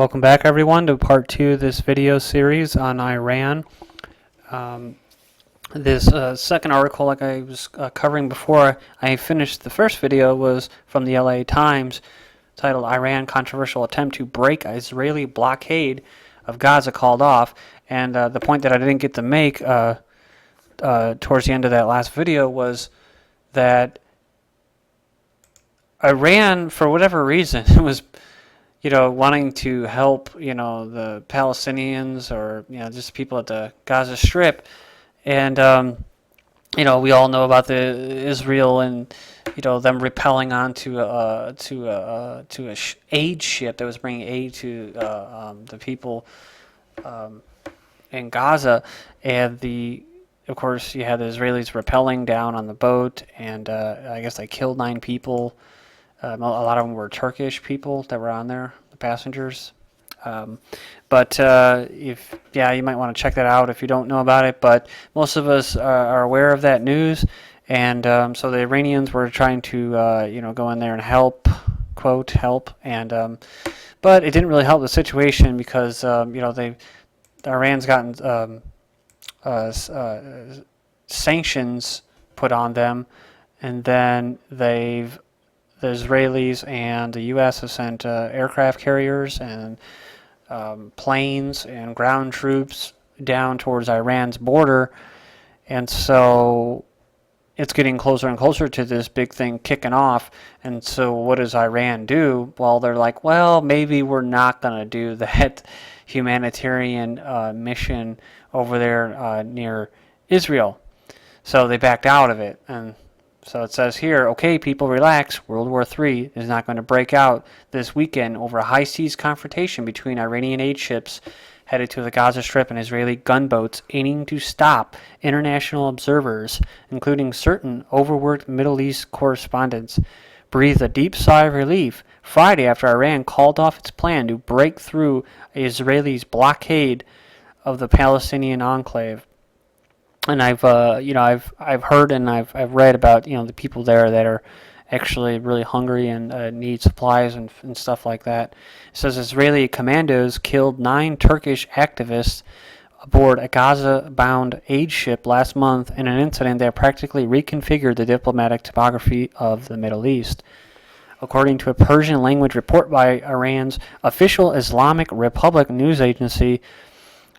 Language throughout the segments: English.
Welcome back, everyone, to part 2 of this video series on Iran. This second article, like I was covering before I finished the first video, was from the LA Times, titled "Iran Controversial Attempt to Break Israeli Blockade of Gaza Called Off." And the point that I didn't get to make towards the end of that last video was that Iran, for whatever reason, was wanting to help, the Palestinians or, just people at the Gaza Strip. And, we all know about the Israel and, them rappelling onto a aid ship that was bringing aid to the people in Gaza. And of course, you had the Israelis rappelling down on the boat, and I guess they killed 9 people. A lot of them were Turkish people that were on there, the passengers. But you might want to check that out if you don't know about it. But most of us are aware of that news, and so the Iranians were trying to, go in there and help, quote, help, and but it didn't really help the situation because, Iran's gotten sanctions put on them, and then the Israelis and the U.S. have sent aircraft carriers and planes and ground troops down towards Iran's border, and so it's getting closer and closer to this big thing kicking off. And so what does Iran do? Well, they're like, well, maybe we're not going to do that humanitarian mission over there near Israel. So they backed out of it, and so it says here, okay, people, relax. World War III is not going to break out this weekend over a high-seas confrontation between Iranian aid ships headed to the Gaza Strip and Israeli gunboats aiming to stop international observers, including certain overworked Middle East correspondents, breathed a deep sigh of relief Friday after Iran called off its plan to break through Israelis' blockade of the Palestinian enclave. And I've heard and I've read about the people there that are actually really hungry and need supplies and stuff like that. It says Israeli commandos killed 9 Turkish activists aboard a Gaza-bound aid ship last month in an incident that practically reconfigured the diplomatic topography of the Middle East. According to a Persian language report by Iran's official Islamic Republic news agency,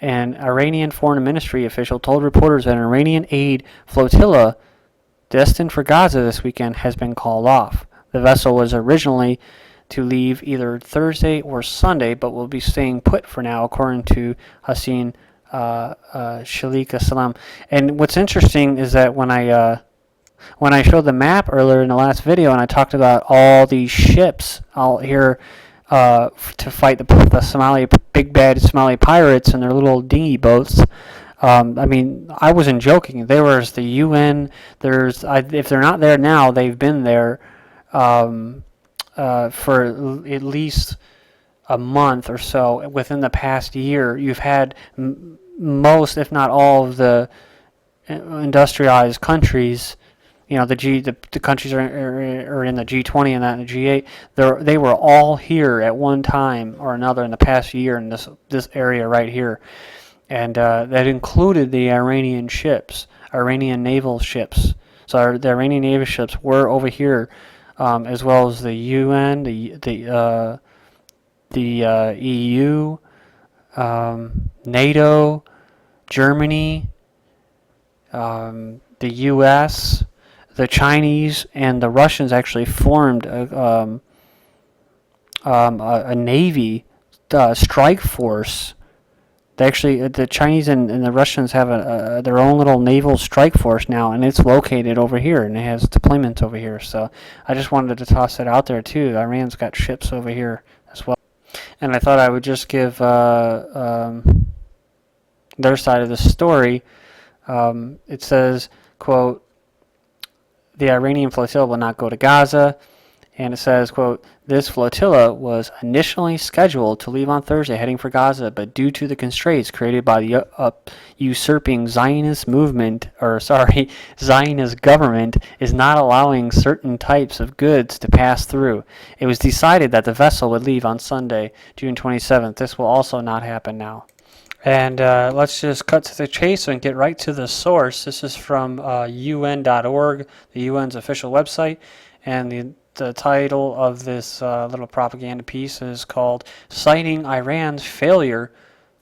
an Iranian foreign ministry official told reporters that an Iranian aid flotilla destined for Gaza this weekend has been called off. The vessel was originally to leave either Thursday or Sunday, but will be staying put for now, according to Hassan Shalik Salam. And what's interesting is that when I showed the map earlier in the last video, and I talked about all these ships out here to fight the big bad Somali pirates and their little dinghy boats. I wasn't joking. There was the UN. If they're not there now, they've been there for at least a month or so within the past year. You've had most, if not all, of the industrialized countries. The countries are in the G20 and not in the G8. They were all here at one time or another in the past year in this area right here, and that included the Iranian ships, Iranian naval ships. So the Iranian naval ships were over here, as well as the UN, the EU, NATO, Germany, the U.S. The Chinese and the Russians actually formed a Navy strike force. The Chinese and the Russians have their own little naval strike force now, and it's located over here, and it has deployments over here. So I just wanted to toss it out there too. Iran's got ships over here as well, and I thought I would just give their side of the story. It says, quote, the Iranian flotilla will not go to Gaza, And it says, quote, this flotilla was initially scheduled to leave on Thursday heading for Gaza, but due to the constraints created by the usurping Zionist Zionist government is not allowing certain types of goods to pass through. It was decided that the vessel would leave on Sunday, June 27th. This will also not happen now. And let's just cut to the chase and get right to the source. This is from UN.org, the UN's official website, and the title of this little propaganda piece is called Citing Iran's Failure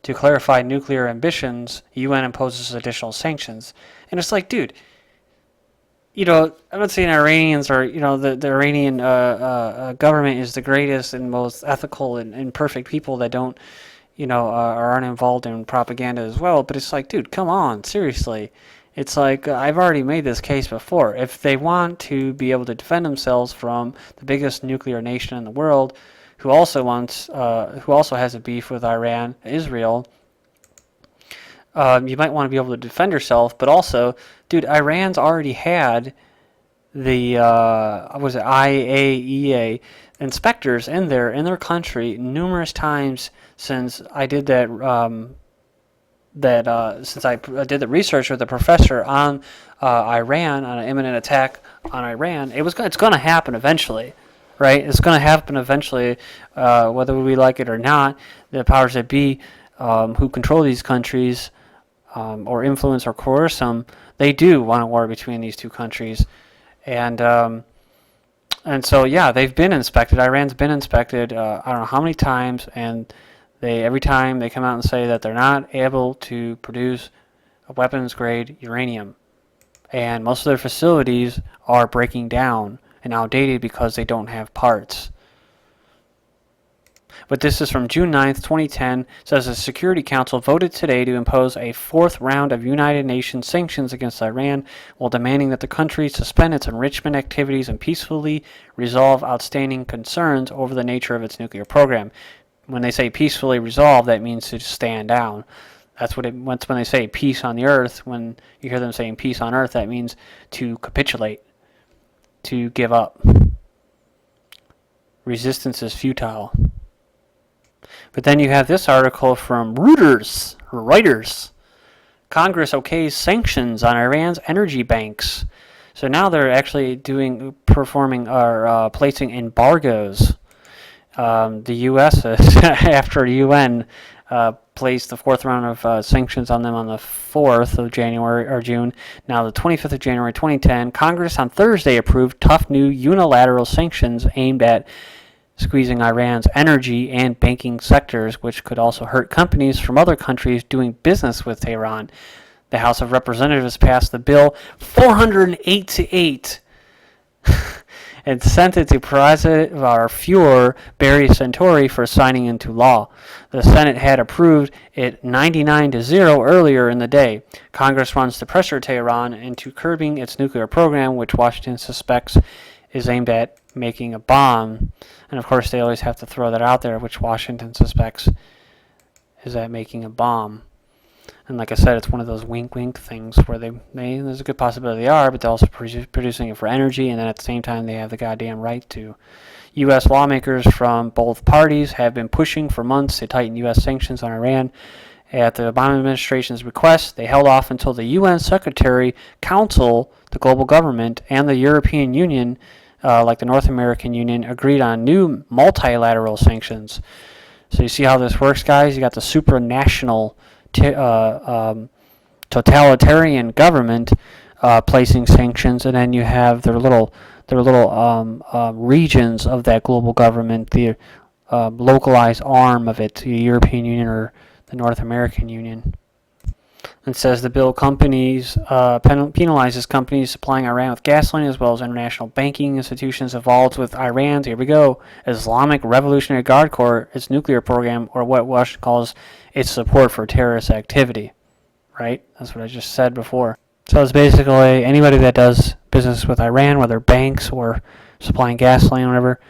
to Clarify Nuclear Ambitions, UN Imposes Additional Sanctions. And it's like, dude, I'm not saying Iranians or, the Iranian government is the greatest and most ethical and perfect people that don't, aren't involved in propaganda as well. But it's like, dude, come on, seriously. It's like, I've already made this case before. If they want to be able to defend themselves from the biggest nuclear nation in the world, who also has a beef with Iran, Israel, you might want to be able to defend yourself. But also, dude, Iran's already had the IAEA inspectors in their country numerous times since I did that. Since I did the research with the professor on Iran, on an imminent attack on Iran, it's going to happen eventually, right? It's going to happen eventually, whether we like it or not. The powers that be, who control these countries, or influence or coerce them, they do want a war between these two countries, and so yeah, they've been inspected. Iran's been inspected. I don't know how many times, and every time they come out and say that they're not able to produce a weapons-grade uranium. And most of their facilities are breaking down and outdated because they don't have parts. But this is from June 9th, 2010. It says the Security Council voted today to impose a fourth round of United Nations sanctions against Iran while demanding that the country suspend its enrichment activities and peacefully resolve outstanding concerns over the nature of its nuclear program. When they say peacefully resolve, that means to stand down. That's when they say peace on the earth. When you hear them saying peace on earth, that means to capitulate, to give up. Resistance is futile. But then you have this article from Reuters. Congress okays sanctions on Iran's energy banks. So now they're actually placing embargoes. The U.S. after UN placed the fourth round of sanctions on them on the 4th of January or June. Now the 25th of January 2010, Congress on Thursday approved tough new unilateral sanctions aimed at squeezing Iran's energy and banking sectors, which could also hurt companies from other countries doing business with Tehran. The House of Representatives passed the bill 408 to 8. And sent it to President Fuhrer Barry Santori for signing into law. The Senate had approved it 99 to 0 earlier in the day. Congress wants to pressure Tehran into curbing its nuclear program, which Washington suspects is aimed at making a bomb. And of course, they always have to throw that out there, which Washington suspects is at making a bomb. And like I said, it's one of those wink-wink things where there's a good possibility they are, but they're also producing it for energy, and then at the same time they have the goddamn right to. U.S. lawmakers from both parties have been pushing for months to tighten U.S. sanctions on Iran. At the Obama administration's request, they held off until the UN Secretary Council, the global government, and the European Union, like the North American Union, agreed on new multilateral sanctions. So you see how this works, guys? You got the supranational totalitarian government placing sanctions, and then you have their little regions of that global government, the localized arm of it, the European Union or the North American Union. It says the bill penalizes companies supplying Iran with gasoline as well as international banking institutions involved with Iran's, here we go, Islamic Revolutionary Guard Corps, its nuclear program, or what Washington calls its support for terrorist activity. Right? That's what I just said before. So it's basically anybody that does business with Iran, whether banks or supplying gasoline or whatever,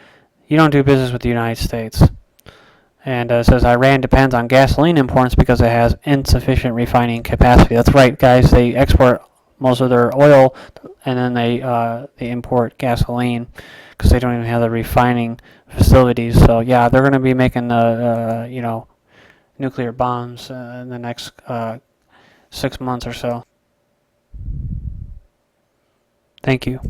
you don't do business with the United States. And it says Iran depends on gasoline imports because it has insufficient refining capacity. That's right, guys. They export most of their oil, and then they import gasoline because they don't even have the refining facilities. So yeah, they're going to be making the nuclear bombs in the next 6 months or so. Thank you.